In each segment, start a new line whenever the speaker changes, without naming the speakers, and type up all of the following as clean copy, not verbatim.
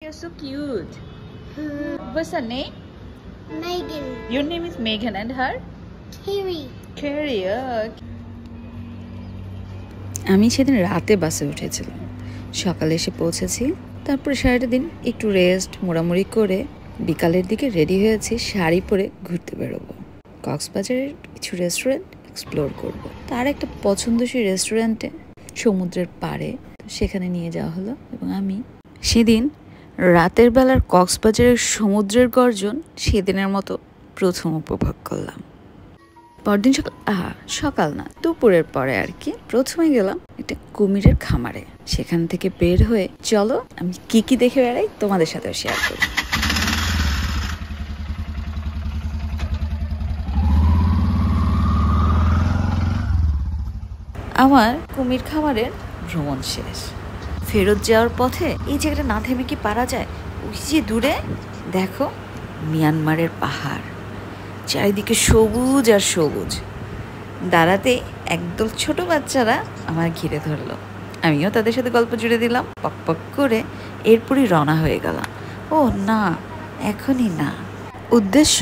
You're so cute. What's her name?
Megan.
Your name is Megan and her?
Carrie.
Carrie.
আমি সেদিন রাতে বাসে উঠেছিলাম, সকালে এসে পৌঁছেছি। তারপরে সারাটা দিন একটু রেস্ট মোড়ামুড়ি করে বিকালের দিকে রেডি হয়েছি, শাড়ি পরে ঘুরতে বেরোবো। কক্সবাজারের কিছু রেস্টুরেন্ট এক্সপ্লোর করব। তার একটা পছন্দসই রেস্টুরেন্টে সমুদ্রের পাড়ে, সেখানে নিয়ে যাওয়া হলো। এবং আমি সেদিন রাতের বেলার কক্সবাজারের সমুদ্রের গর্জন সেদিনের মতো প্রথম উপভোগ করলাম। পরদিন সকাল না, দুপুরের পরে আর কি, প্রথমে গেলাম একটা কুমিরের খামারে। সেখান থেকে বের হয়ে চলো আমি কি কি দেখে বেড়াই তোমাদের সাথেও শেয়ার করি। আমার কুমির খামারের ভ্রমণ শেষ। ফেরত যাওয়ার পথে এই জায়গাটা না থেমে কি পারা যায়? ওই যে দূরে দেখো মিয়ানমারের পাহাড়, চারিদিকে সবুজ আর সবুজ। দাঁড়াতে একদল ছোট বাচ্চারা আমার ঘিরে ধরলো, আমিও তাদের সাথে গল্প জুড়ে দিলাম পক পক করে। এরপরই রওনা হয়ে গেলাম। ও না, এখনই না। উদ্দেশ্য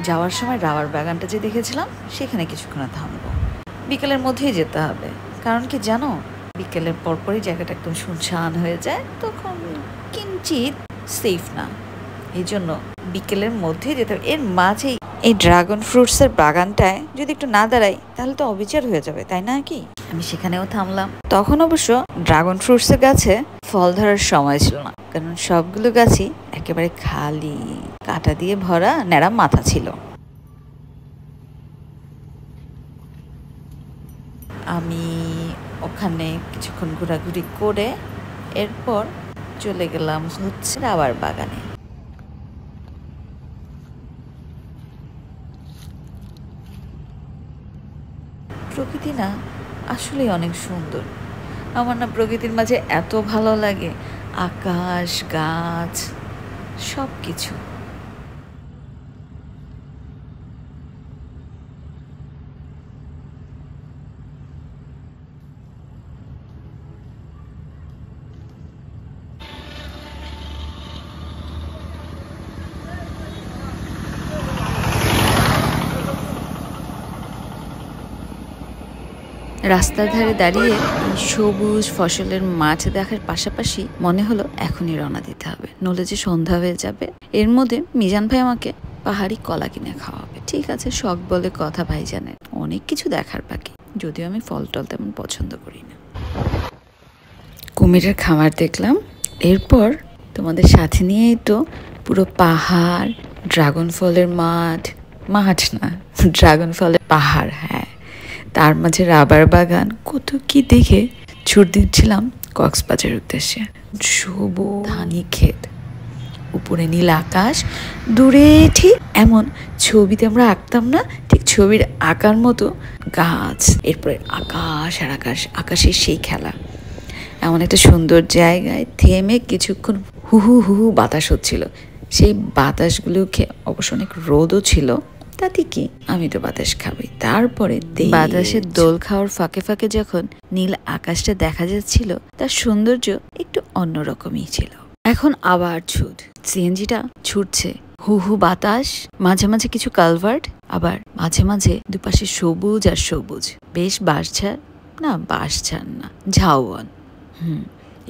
যাওয়ার সময় রাবার বাগানটা যে দেখেছিলাম সেখানে কিছুক্ষণ থামবো। বিকেলের মধ্যেই যেতে হবে, কারণ কি জানো, বিকেলের পরপরই জায়গাটা একদম শুনশান হয়ে যায়, তখন কিঞ্চিত সেফ না। এই জন্য বিকেলের মধ্যেই যেতে হবে। এর মাঝেই এই ড্রাগন ফ্রুটসের বাগানটায় যদি একটু না দাঁড়াই তাহলে তো অবিচার হয়ে যাবে, তাই না? কি আমি সেখানেও থামলাম। তখন অবশ্য ড্রাগন ফ্রুটসের গাছে ফল ধরার সময় ছিল না, কারণ সবগুলো গাছই একেবারে খালি, কাঁটা দিয়ে ভরা ন্যাড়া মাথা ছিল। আমি ওখানে কিছুক্ষণ ঘোরাঘুরি করে এরপর চলে গেলাম হচ্ছে রাবার বাগানে। প্রকৃতি না আসলেই অনেক সুন্দর। আমার না প্রকৃতির মাঝে এত ভালো লাগে, আকাশ, গাছ, সব কিছু। রাস্তার ধারে দাঁড়িয়ে সবুজ ফসলের মাঠ দেখার পাশাপাশি মনে হলো এখনই রওনা দিতে হবে, নইলে যে সন্ধ্যা হয়ে যাবে। এর মধ্যে মিজান ভাই আমাকে পাহাড়ি কলা কিনে খাওয়াবে। ঠিক আছে, শখ বলে কথা, ভাইজানের অনেক কিছু দেখার বাকি, যদিও আমি ফল টল তেমন পছন্দ করি না। কুমিরের খামার দেখলাম, এরপর তোমাদের সাথে নিয়েই তো পুরো পাহাড়, ড্রাগন ফলের মাঠ না, ড্রাগন ফলের পাহাড়, হ্যাঁ, তার মাঝে রাবার বাগান, কত কি দেখে ছুট দিচ্ছিলাম কক্সবাজারের উদ্দেশ্যে। সবুজ ধানি ক্ষেত, উপরে নীল আকাশ, দূরে ঠিক এমন ছবিতে আমরা আঁকতাম না, ঠিক ছবির আঁকার মতো গাছ, এরপরে আকাশ আর আকাশ, আকাশের সেই খেলা। এমন একটা সুন্দর জায়গায় থেমে কিছুক্ষণ হু হু হু হু বাতাস হচ্ছিল। সেই বাতাসগুলোকে অবশ্য অনেক রোদও ছিল, তাতে কি, আমি তো বাতাস খাবই। তারপরে বাতাসের দোল খাওয়ার ফাঁকে ফাঁকে যখন নীল আকাশটা দেখা যাচ্ছিল, তার সৌন্দর্য একটু অন্যরকমই ছিল। এখন আবার ছুট, সিএনজিটা ছুটছে, হু হু বাতাস, মাঝে মাঝে কিছু কালভার্ট, আবার মাঝে মাঝে দুপাশে সবুজ আর সবুজ, বেশ বাঁশঝাড় না, বাঁশঝাড় না, ঝাউবন।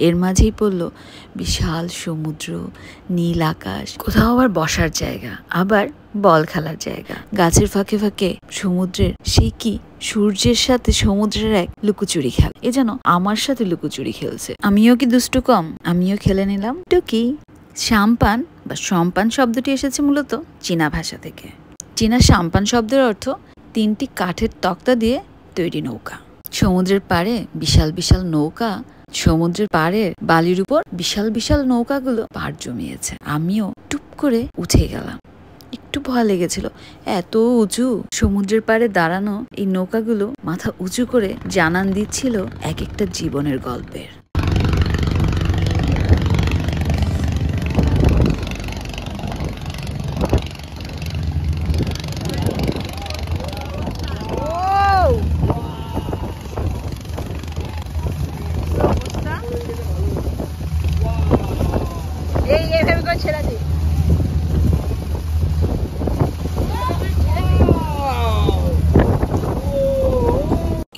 এর মাঝেই পড়লো বিশাল সমুদ্র, নীল আকাশ, কোথাও আবার বসার জায়গা, আবার বল খেলার জায়গা। গাছের ফাঁকে ফাঁকে সমুদ্রের সেই কি সূর্যের সাথে সমুদ্রের এক লুকোচুরি খেলা, এ যেন আমার সাথে লুকোচুরি খেলছে। আমিও কি দুষ্টু কম, আমিও খেলে নিলাম টুকি। সাম্পান বা সম্পান শব্দটি এসেছে মূলত চীনা ভাষা থেকে। চীনা সাম্পান শব্দের অর্থ তিনটি কাঠের তক্তা দিয়ে তৈরি নৌকা। সমুদ্রের পাড়ে বিশাল বিশাল নৌকা, সমুদ্রের পাড়ের বালির উপর বিশাল বিশাল নৌকাগুলো পাড় জমিয়েছে। আমিও টুপ করে উঠে গেলাম, একটু ভয় লেগেছিল, এত উঁচু। সমুদ্রের পাড়ে দাঁড়ানো এই নৌকাগুলো মাথা উঁচু করে জানান দিচ্ছিল এক একটা জীবনের গল্পের।
এই এইভাবে করে ছেড়ে দিই।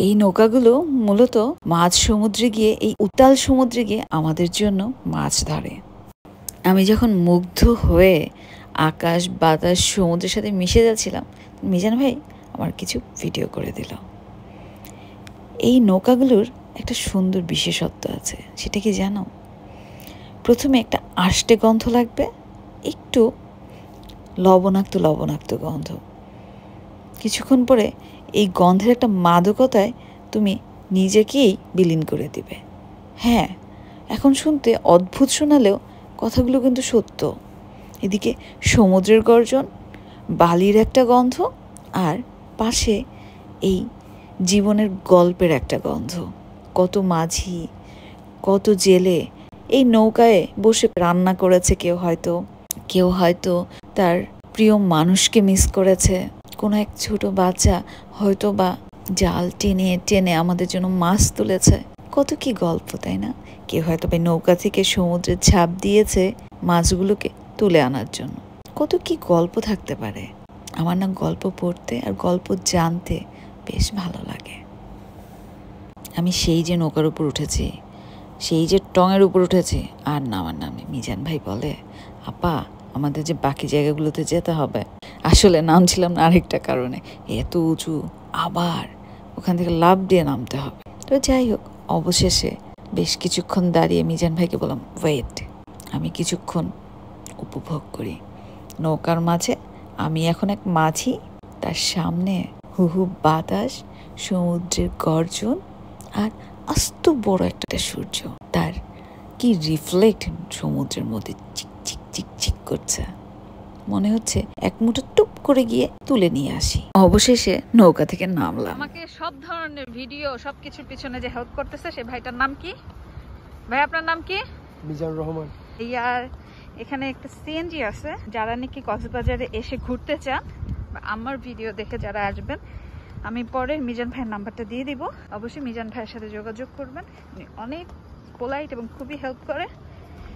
এই নৌকাগুলো মূলত মাঝ সমুদ্রে গিয়ে, এই উত্তাল সমুদ্রে গিয়ে আমাদের জন্য মাছ ধরে। আমি যখন মুগ্ধ হয়ে আকাশ বাতাস সমুদ্রের সাথে মিশে যাচ্ছিলাম, মিজান ভাই আমার কিছু ভিডিও করে দিল। এই নৌকাগুলোর একটা সুন্দর বিশেষত্ব আছে, সেটা কি জানো? প্রথমে একটা আষ্টে গন্ধ লাগবে, একটু লবণাক্ত গন্ধ। কিছুক্ষণ পরে এই গন্ধের একটা মাদকতায় তুমি নিজেকেই বিলীন করে দিবে। হ্যাঁ, এখন শুনতে অদ্ভুত শোনালেও কথাগুলো কিন্তু সত্য। এদিকে সমুদ্রের গর্জন, বালির একটা গন্ধ, আর পাশে এই জীবনের গল্পের একটা গন্ধ। কত মাঝি, কত জেলে এই নৌকায় বসে রান্না করেছে, কেউ হয়তো তার প্রিয় মানুষকে মিস করেছে, কোনো এক ছোট বাচ্চা হয়তো বা জাল টেনে টেনে আমাদের জন্য মাছ তুলেছে। কত কি গল্প, তাই না? কেউ হয়তো বা নৌকা থেকে সমুদ্রে ঝাঁপ দিয়েছে মাছগুলোকে তুলে আনার জন্য। কত কি গল্প থাকতে পারে। আমার না গল্প পড়তে আর গল্প জানতে বেশ ভালো লাগে। আমি সেই যে নৌকার উপর উঠেছি, সেই যে টঙের উপর উঠেছি, আর নামার নামে মিজান ভাই বলে, আপা আমাদের যে বাকি জায়গাগুলোতে যেতে হবে। আসলে নামছিলাম না আরেকটা কারণে, এত উঁচু, আবার ওখান থেকে লাফ দিয়ে নামতে হবে। তো যাই হোক, অবশেষে বেশ কিছুক্ষণ দাঁড়িয়ে মিজান ভাইকে বললাম, ওয়েট, আমি কিছুক্ষণ উপভোগ করি। নৌকার মাঝে আমি এখন এক মাঝি, তার সামনে হুহু বাতাস, সমুদ্রের গর্জন, আর আস্ত বড় একটা সূর্য, তার কি রিফ্লেক্ট সমুদ্রের মধ্যে চিক চিক চিক চিক করছে। মনে হচ্ছে এক মুঠো টুপ করে গিয়ে তুলে নিয়ে আসি। অবশেষে নৌকা থেকে নামলাম।
আমাকে সব ধরনের ভিডিও সবকিছুর পিছনে যে হেল্প করতেছে সে ভাইটার নাম কি? ভাই আপনার নাম কি?
মিজানুর রহমান।
ইয়ার এখানে একটা সিএনজি আছে, যারা নাকি কক্সবাজারে এসে ঘুরতে চান, আমার ভিডিও দেখে যারা আসবেন, আমি পরে মিজান ভাইয়ের নাম্বারটা দিয়ে দিব। অবশ্যই মিজান ভাইয়ের সাথে যোগাযোগ করবেন। উনি অনেক পোলাইট এবং খুবই হেল্প করে।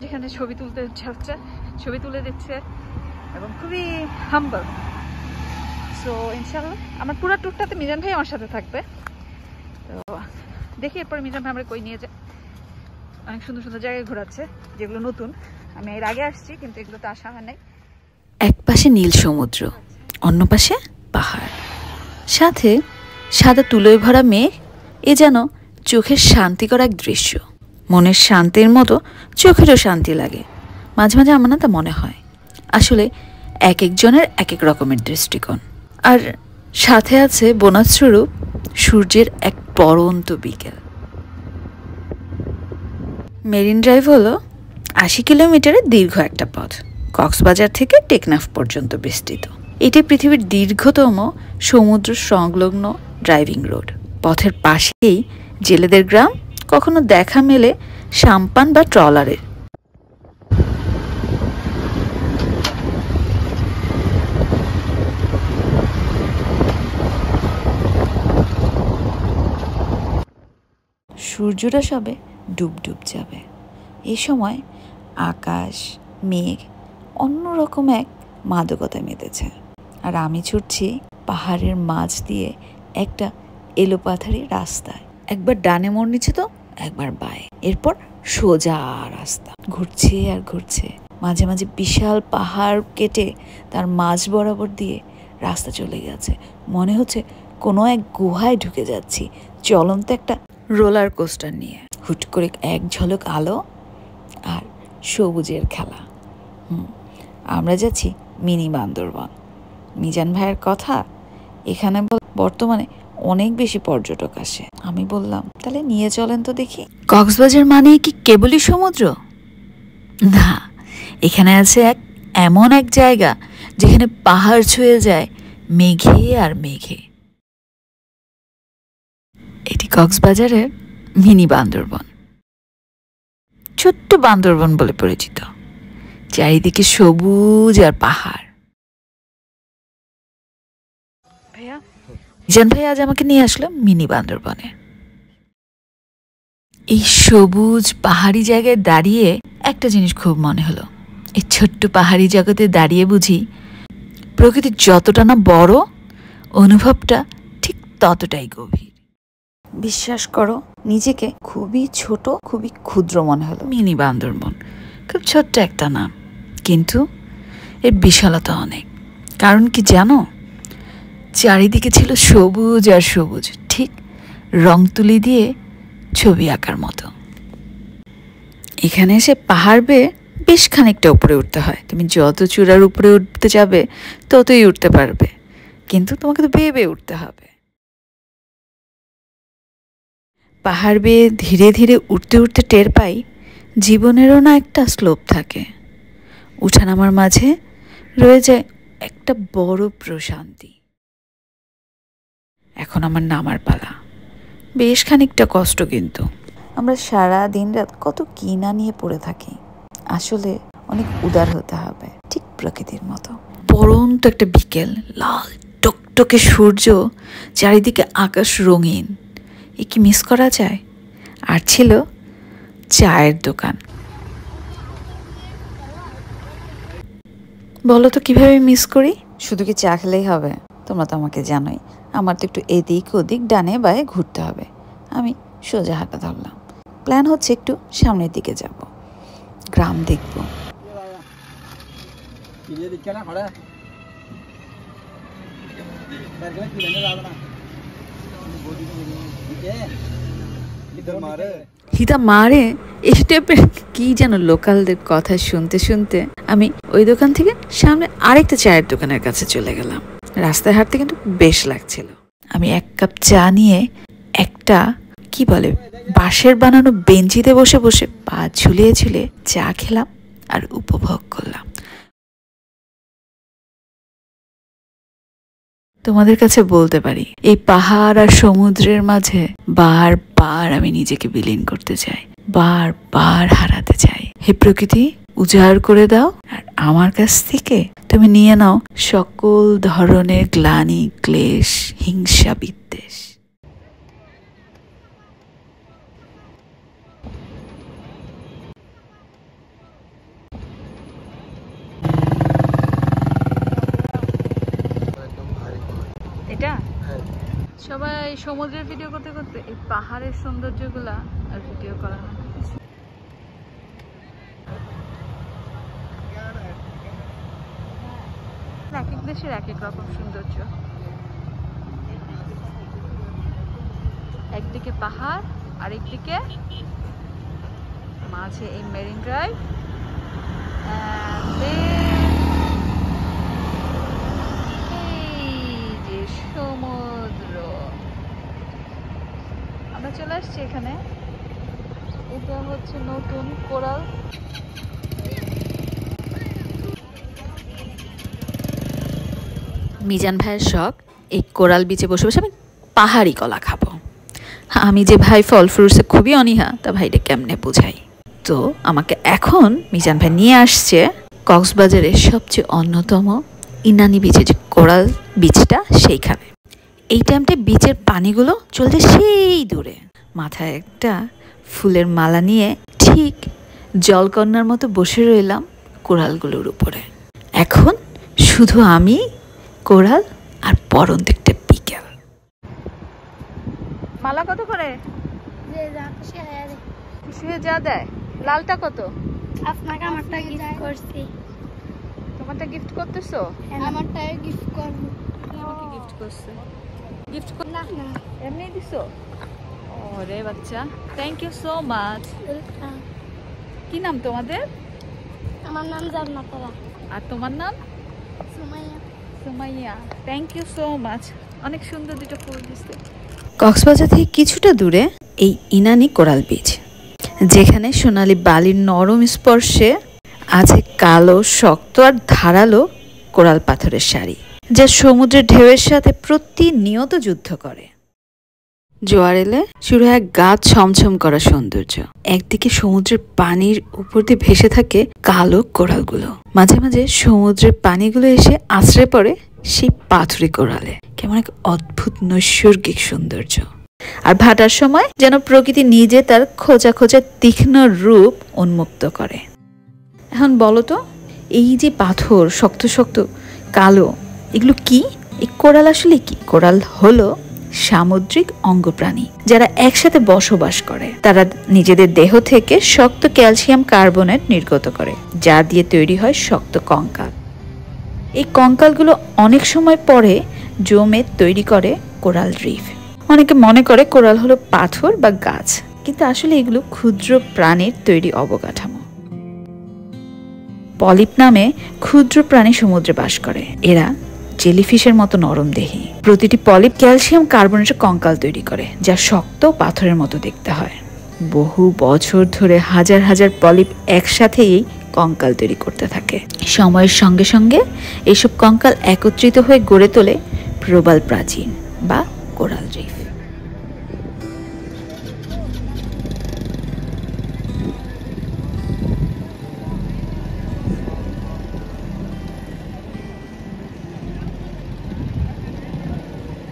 যেখানে ছবি তুলতে হচ্ছে ছবি তুলে দিচ্ছে এবং খুবই হাম্বল। সো ইনশাল্লাহ আমার পুরো ট্যুরটাতে মিজান ভাই আমার সাথে থাকবে। তো দেখি এরপরে মিজান ভাই আমরা কই নিয়ে যায়। অনেক সুন্দর সুন্দর জায়গায় ঘোরাচ্ছে, যেগুলো নতুন। আমি এর আগে আসছি কিন্তু এগুলোতে আসা হয় নাই।
এক পাশে নীল সমুদ্র, অন্য পাশে পাহাড়, সাথে সাদা তুলোয় ভরা মেঘ। এ যেন চোখের শান্তিকর এক দৃশ্য। মনের শান্তির মতো চোখেরও শান্তি লাগে। মাঝে মাঝে আমার না তা মনে হয়। আসলে এক একজনের এক এক রকমের দৃষ্টিকোণ। আর সাথে আছে বোনাসস্বরূপ সূর্যের এক পরন্ত বিকেল। মেরিন ড্রাইভ হলো ৮০ কিলোমিটারের দীর্ঘ একটা পথ, কক্সবাজার থেকে টেকনাফ পর্যন্ত বিস্তৃত। এটি পৃথিবীর দীর্ঘতম সমুদ্র সংলগ্ন ড্রাইভিং রোড। পথের পাশেই জেলেদের গ্রাম, কখনো দেখা মেলে সাম্পান বা ট্রলারের। সূর্যটা সবে ডুব ডুব যাবে। এই সময় আকাশ মেঘ অন্যরকম এক মাদকতা মেতেছে। আর আমি ছুটছি পাহাড়ের মাঝ দিয়ে একটা এলোপাথারি রাস্তায়। একবার ডানে মোড় নিচ্ছে তো একবার বাঁয়ে, এরপর সোজা রাস্তা ঘুরছে আর ঘুরছে। মাঝে মাঝে বিশাল পাহাড় কেটে তার মাঝ বরাবর দিয়ে রাস্তা চলে গেছে। মনে হচ্ছে কোনো এক গুহায় ঢুকে যাচ্ছি, চলন্ত একটা রোলার কোস্টার নিয়ে। হুট করে এক ঝলক আলো আর সবুজের খেলা। আমরা যাচ্ছি মিনি বান্দরবান। মিজান ভাইয়ের কথা, এখানে বর্তমানে অনেক বেশি পর্যটক আসে। আমি বললাম, তাহলে নিয়ে চলেন তো দেখি। কক্সবাজার মানে কি কেবলই সমুদ্র? না, এখানে আছে এমন এক জায়গা যেখানে পাহাড় ছুঁয়ে যায় মেঘে আর মেঘে। এটি কক্সবাজারের মিনি বান্দরবন। ছোট্ট বান্দরবন বলে পরিচিত। চারিদিকে সবুজ আর পাহাড়।
ভাইয়া,
মিজান ভাই আজ আমাকে নিয়ে আসলো মিনি বান্দরবনে। এই সবুজ পাহাড়ি জায়গায় দাঁড়িয়ে একটা জিনিস খুব মনে হলো, এই ছোট্ট পাহাড়ি জগতে দাঁড়িয়ে বুঝি প্রকৃতি যতটা না বড়, অনুভবটা ঠিক ততটাই গভীর। বিশ্বাস করো, নিজেকে খুবই ছোট, খুবই ক্ষুদ্র মনে হলো। মিনি বান্দরবন খুব ছোট্ট একটা নাম, কিন্তু এর বিশালতা অনেক। কারণ কি জানো, চারিদিকে ছিল সবুজ আর সবুজ, ঠিক রং তুলি দিয়ে ছবি আঁকার মতো। এখানে এসে পাহাড় বেয়ে বেশ খানিকটা উপরে উঠতে হয়। তুমি যত চূড়ার উপরে উঠতে যাবে ততই উঠতে পারবে, কিন্তু তোমাকে তো বেয়ে বেয়ে উঠতে হবে। পাহাড় বেয়ে ধীরে ধীরে উঠতে উঠতে টের পাই জীবনেরও না একটা স্লোপ থাকে। উঠানামার মাঝে রয়ে যায় একটা বড় প্রশান্তি। এখন আমার নামার পালা। বেশ খানিকটা কষ্ট, কিন্তু আমরা সারা দিন রাত কত কি না নিয়ে পড়ে থাকি। আসলে অনেক উদার হতে হবে, ঠিক প্রকৃতির মতো। পরন্ত একটা বিকেল, লাল টকটকে সূর্য, চারিদিকে আকাশ রঙিন। এ কি মিস করা যায়? আর ছিল চায়ের দোকান। বলো তো কিভাবে মিস করি? শুধু কি চা খেলেই হবে? তোমরা তো আমাকে জানোই, আমার তো একটু এদিক ওদিক ডানে বায়ে ঘুরতে হবে। আমি সোজা হাঁটা ধরলাম। প্ল্যান হচ্ছে একটু সামনের দিকে যাব, গ্রাম দেখব। হিতা মারে এই টাইপের কি যেন লোকালদের কথা শুনতে শুনতে আমি ওই দোকান থেকে সামনে আরেকটা চায়ের দোকানের কাছে চলে গেলাম। রাস্তায় হাঁটতে কিন্তু বেশ লাগছিল। আমি এক কাপ চা নিয়ে একটা কি বলে বাঁশের বানানো বেঞ্চিতে বসে বসে পা ঝুলিয়ে ঝুলিয়ে চা খেলাম আর উপভোগ করলাম। তোমাদের কাছে বলতে পারি, এই পাহাড় আর সমুদ্রের মাঝে বারবার আমি নিজেকে বিলীন করতে চাই, বারবার হারাতে চাই। হে প্রকৃতি, উজাড় করে দাও আর আমার কাছ থেকে তুমি নিয়ে নাও সকল ধরনের গ্লানি, ক্লেশ, হিংসা, বিদ্বেষ।
এটা সবাই সমুদ্রের ভিডিও করতে করতে এই পাহাড়ের সৌন্দর্যগুলা আর ভিডিও করা হয়। এক এক দেশের এক এক রকম সৌন্দর্য। একদিকে পাহাড়, আরেকদিকে মাঝে এই মেরিন ড্রাইভ, সমুদ্র। আমরা চলে আসছি এখানে। এটা হচ্ছে নতুন কোরাল।
মিজান ভাইয়ের শখ এই কোরাল বিচে বসে বসে আমি পাহাড়ি কলা খাবো। আমি যে ভাই ফল ফ্রুটসে খুবই অনীহা, তা ভাইটা কেমনে বোঝাই। তো আমাকে এখন মিজান ভাই নিয়ে আসছে কক্সবাজারের সবচেয়ে অন্যতম ইনানি বিচে, যে কোরাল বিচটা, সেইখানে। এই টাইমটা বিচের পানিগুলো চলছে সেই দূরে। মাথায় একটা ফুলের মালা নিয়ে ঠিক জলকন্যার মতো বসে রইলাম কোরালগুলোর উপরে। এখন শুধু আমি, কোরাল আর পরন্ত একটা বিকেল।
মালা কত করে? খুশি হয়ে যা দেয়। লালটা কত?
আপনাকে আমারটা গিফট করছি।
তোমারটা গিফট করতেছো?
আমারটা গিফট করব।
আমাকে গিফট করছে। গিফট কর
না না,
এমনি দিছো? ওরে বাচ্চা, thank you so much.
Welcome.
কি নাম তোমাদের?
আমার নাম জান্নাতুল্লাহ।
আর তোমার নাম?
Sumaiya.
Sumaiya. Thank you so much. অনেক সুন্দর দুটো ফুল দিচ্ছে।
কক্সবাজার থেকে কিছুটা দূরে এই ইনানি কোরাল বিচ, যেখানে সোনালি বালির নরম স্পর্শে আছে কালো, শক্ত আর ধারালো কোরাল পাথরের সারি, যা সমুদ্রের ঢেউয়ের সাথে প্রতিনিয়ত যুদ্ধ করে। জোয়ার এলে শুরু হয় গা ছমছম করা সৌন্দর্য। একদিকে সমুদ্রের পানির উপর দিয়ে ভেসে থাকে কালো কোরালগুলো, মাঝে মাঝে সমুদ্রের পানিগুলো এসে আশ্রয় পড়ে সেই পাথুরে কোরালে। কেমন এক অদ্ভুত নৈসর্গিক সৌন্দর্য। আর ভাটার সময় যেন প্রকৃতি নিজে তার খোঁজা খোঁজা তীক্ষ্ণ রূপ উন্মুক্ত করে। এখন বলো তো, এই যে পাথর শক্ত শক্ত কালো, এগুলো কি? এই কোরাল আসলে কি? কোরাল হলো সামুদ্রিক অঙ্গপ্রাণী যারা একসাথে বসবাস করে। তারা নিজেদের দেহ থেকে শক্ত ক্যালসিয়াম কার্বনেট নির্গত করে, যা দিয়ে তৈরি হয় শক্ত কঙ্কাল। এই কঙ্কালগুলো অনেক সময় পরে জমে তৈরি করে কোরাল রিফ। অনেকে মনে করে কোরাল হলো পাথর বা গাছ, কিন্তু আসলে এগুলো ক্ষুদ্র প্রাণীর তৈরি অবকাঠামো। পলিপ নামে ক্ষুদ্র প্রাণী সমুদ্রে বাস করে। এরা জেলিফিশের মতো নরম দেহী। প্রতিটি পলিপ ক্যালসিয়াম কার্বনেটের কঙ্কাল তৈরি করে, যা শক্ত পাথরের মতো দেখতে হয়। বহু বছর ধরে হাজার হাজার পলিপ একসাথে এই কঙ্কাল তৈরি করতে থাকে। সময়ের সঙ্গে সঙ্গে এইসব কঙ্কাল একত্রিত হয়ে গড়ে তোলে প্রবাল প্রাচীর বা কোরাল রিফ।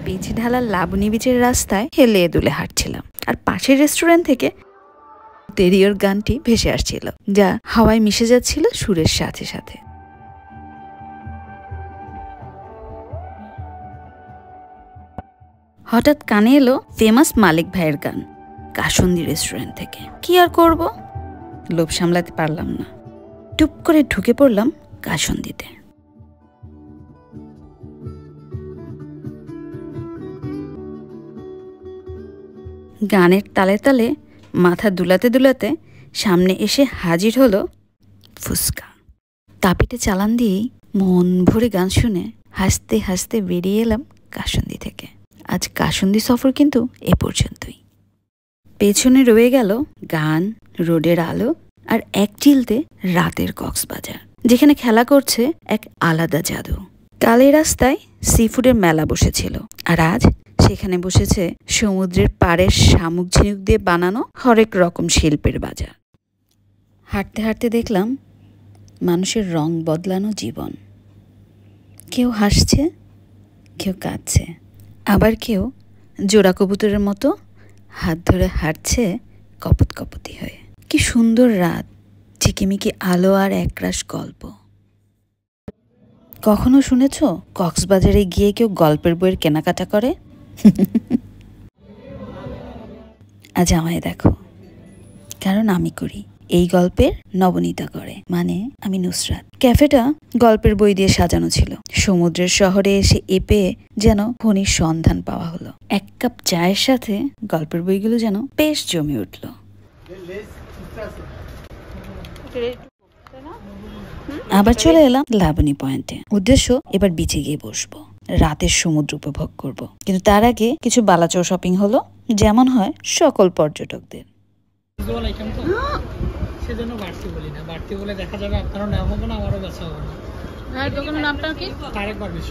পিচ ঢালা লাবণী বিচের রাস্তায় হেলে দুলে হাঁটছিলাম, আর পাশের রেস্টুরেন্ট থেকে তেরিওর গানটি ভেসে আসছিল, যা হাওয়ায় মিশে যাচ্ছিল সুরের সাথে সাথে। হঠাৎ কানে এলো ফেমাস মালিক ভাইয়ের গান কাসুন্দি রেস্টুরেন্ট থেকে। কি আর করব, লোভ সামলাতে পারলাম না, টুপ করে ঢুকে পড়লাম কাসুন্দিতে। গানের তালে তালে মাথা দুলাতে দুলাতে সামনে এসে হাজির হলো ফুচকা। তাপিতে চালান দিয়েই মন ভরে গান শুনে হাসতে হাসতে বেরিয়ে এলাম কাসুন্দি থেকে। আজ কাসুন্দি সফর কিন্তু এ পর্যন্তই। পেছনে রয়ে গেল গান, রোডের আলো আর এক চিলতে রাতের কক্সবাজার, যেখানে খেলা করছে এক আলাদা জাদু। কাল এই রাস্তায় সি ফুডের মেলা বসেছিল, আর আজ সেখানে বসেছে সমুদ্রের পাড়ের শামুক ঝিনুক দিয়ে বানানো হরেক রকম শিল্পের বাজার। হাঁটতে হাঁটতে দেখলাম মানুষের রং বদলানো জীবন। কেউ হাসছে, কেউ কাঁদছে, আবার কেউ জোড়া কবুতরের মতো হাত ধরে হাঁটছে কপত কপতি হয়ে। কি সুন্দর রাত, ঝিকিমিকি আলো আর একরাশ গল্প। কখনো শুনেছ কক্সবাজারে গিয়ে কেউ গল্পের বইয়ের কেনাকাটা করে? আজ আমায় দেখো, কারণ আমি করি। এই গল্পের নবনীতা করে, মানে আমি নুসরাত। ক্যাফেটা গল্পের বই দিয়ে সাজানো ছিল। সমুদ্রের শহরে এসে এ পেয়ে যেন খনির সন্ধান পাওয়া হলো। এক কাপ চায়ের সাথে গল্পের বইগুলো যেন বেশ জমে উঠল। আবার চলে এলাম লাবণী পয়েন্টে। উদ্দেশ্য এবার বিচে গিয়ে বসবো, রাতের সমুদ্র উপভোগ করব। কিন্তু তার আগে কিছু বালাচৌ শপিং হলো, যেমন হয় সকল পর্যটকদের।
সেজন্য বাড়তি বলি না, বাড়তি বলে দেখা যাবে আপনারও নাম হবে না, আমারও বেচা হবে না।
ভাইয়ের দোকানের নামটা কি?
তারেক বার্বিশ।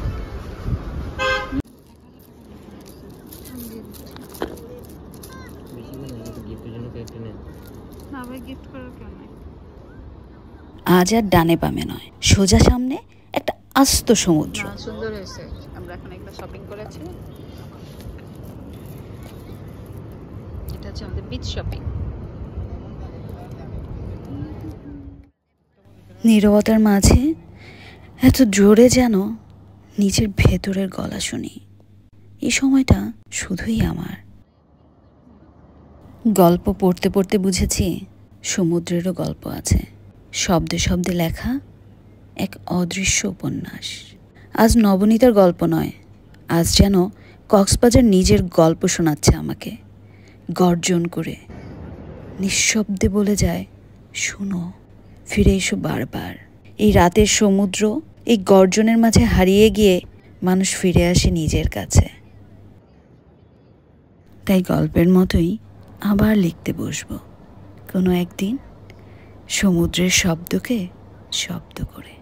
আজ আর ডানে বামে নয়, সোজা সামনে একটা আস্ত সমুদ্র।
সুন্দর হয়েছে। আমরা এখন একটা শপিং করেছি, এটা হচ্ছে আমাদের বিচ শপিং।
নীরবতার মাঝে এত জোরে যেন নিজের ভেতরের গলা শুনি। এই সময়টা শুধুই আমার। গল্প পড়তে পড়তে বুঝেছি সমুদ্রেরও গল্প আছে, শব্দে শব্দে লেখা এক অদৃশ্য উপন্যাস। আজ নবনীতার গল্প নয়, আজ যেন কক্সবাজার নিজের গল্প শোনাচ্ছে আমাকে। গর্জন করে নিঃশব্দে বলে যায়, শুনো, ফিরে এসো বারবার। এই রাতের সমুদ্র, এই গর্জনের মাঝে হারিয়ে গিয়ে মানুষ ফিরে আসে নিজের কাছে। তাই গল্পের মতোই আবার লিখতে বসবো কোনো একদিন, সমুদ্রের শব্দকে শব্দ করে।